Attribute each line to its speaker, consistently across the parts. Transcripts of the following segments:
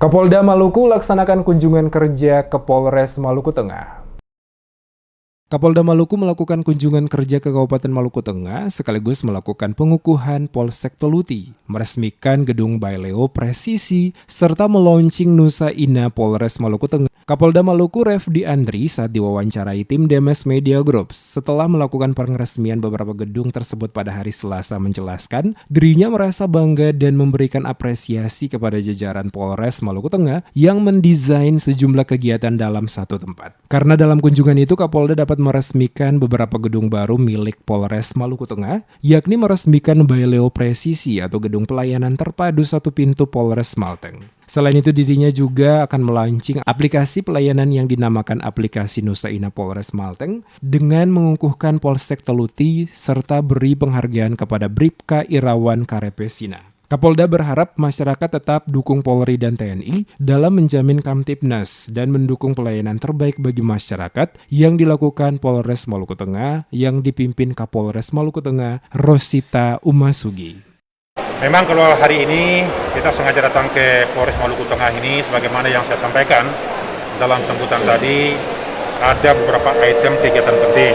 Speaker 1: Kapolda Maluku laksanakan kunjungan kerja ke Polres Maluku Tengah. Kapolda Maluku melakukan kunjungan kerja ke Kabupaten Maluku Tengah sekaligus melakukan pengukuhan Polsek Teluti, meresmikan gedung Baileo Presisi, serta melaunching Nusa Ina Polres Maluku Tengah. Kapolda Maluku Refdi Andri saat diwawancarai tim Demes Media Group setelah melakukan peresmian beberapa gedung tersebut pada hari Selasa menjelaskan dirinya merasa bangga dan memberikan apresiasi kepada jajaran Polres Maluku Tengah yang mendesain sejumlah kegiatan dalam satu tempat. Karena dalam kunjungan itu Kapolda dapat meresmikan beberapa gedung baru milik Polres Maluku Tengah, yakni meresmikan Baileo Presisi atau gedung pelayanan terpadu satu pintu Polres Malteng. Selain itu dirinya juga akan melaunching aplikasi pelayanan yang dinamakan aplikasi Nusa Ina Polres Malteng dengan mengukuhkan Polsek Teluti serta beri penghargaan kepada Bribka Irawan Karepesina. Kapolda berharap masyarakat tetap dukung Polri dan TNI dalam menjamin Kamtibnas dan mendukung pelayanan terbaik bagi masyarakat yang dilakukan Polres Maluku Tengah yang dipimpin Kapolres Maluku Tengah Rosita Umasugi.
Speaker 2: Memang kalau hari ini kita sengaja datang ke Polres Maluku Tengah ini sebagaimana yang saya sampaikan dalam sambutan tadi, ada beberapa item kegiatan penting.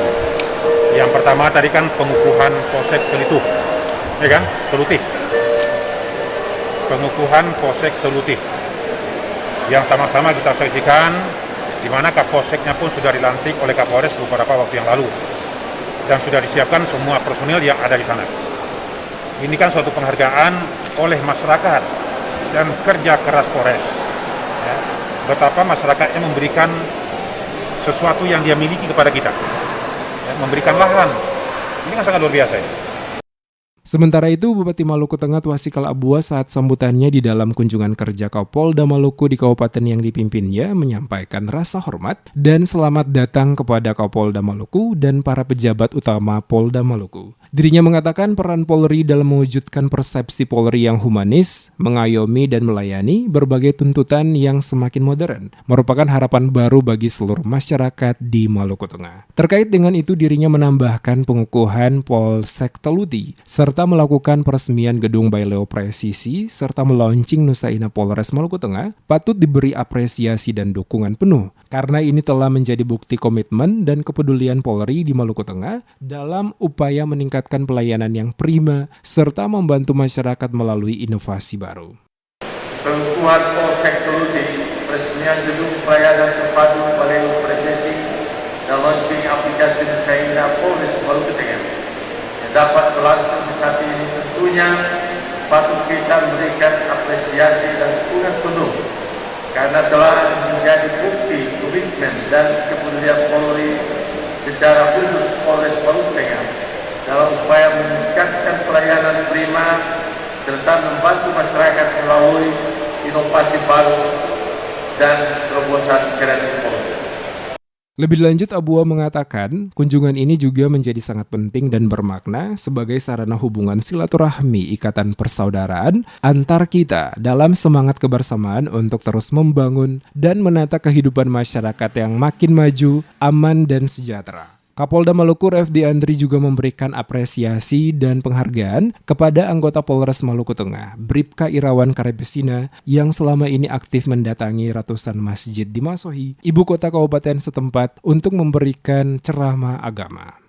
Speaker 2: Yang pertama tadi kan pengukuhan Polsek Teluti, ya kan? Teluti. Pengukuhan Polsek Teluti yang sama-sama kita saksikan di mana Kapolseknya pun sudah dilantik oleh Kapolres beberapa waktu yang lalu dan sudah disiapkan semua personil yang ada di sana. Ini kan suatu penghargaan oleh masyarakat dan kerja keras Polres. Ya, betapa masyarakatnya memberikan sesuatu yang dia miliki kepada kita, ya, memberikan lahan. Ini kan sangat luar biasa ya.
Speaker 1: Sementara itu, Bupati Maluku Tengah Twasikal Abua saat sambutannya di dalam kunjungan kerja Kapolda Maluku di kabupaten yang dipimpinnya menyampaikan rasa hormat dan selamat datang kepada Kapolda Maluku dan para pejabat utama Polda Maluku. Dirinya mengatakan peran Polri dalam mewujudkan persepsi Polri yang humanis, mengayomi dan melayani berbagai tuntutan yang semakin modern, merupakan harapan baru bagi seluruh masyarakat di Maluku Tengah. Terkait dengan itu, dirinya menambahkan pengukuhan Polsek Teluti, serta melakukan peresmian gedung Baileo Presisi, serta melaunching Nusa Ina Polres Maluku Tengah, patut diberi apresiasi dan dukungan penuh, karena ini telah menjadi bukti komitmen dan kepedulian Polri di Maluku Tengah dalam upaya meningkatkan pelayanan yang prima, serta membantu masyarakat melalui inovasi baru.
Speaker 3: Pengukuhan Polsek Teluti, peresmian gedung pelayanan terpadu Baileo Presisi, dan launching aplikasi Nusa Ina Polres Maluku Tengah dapat berlangsung di saat ini tentunya patut kita memberikan apresiasi dan dukungan penuh karena telah menjadi bukti komitmen dan kepedulian Polri secara khusus Polres Maluku Tengah dalam upaya meningkatkan pelayanan prima serta membantu masyarakat melalui inovasi baru dan terobosan kreatif Polri.
Speaker 1: Lebih lanjut, Abua mengatakan kunjungan ini juga menjadi sangat penting dan bermakna sebagai sarana hubungan silaturahmi ikatan persaudaraan antar kita dalam semangat kebersamaan untuk terus membangun dan menata kehidupan masyarakat yang makin maju, aman, dan sejahtera. Kapolda Maluku Refdi Andri juga memberikan apresiasi dan penghargaan kepada anggota Polres Maluku Tengah, Bribka Irawan Karepesina, yang selama ini aktif mendatangi ratusan masjid di Masohi, ibu kota kabupaten setempat, untuk memberikan ceramah agama.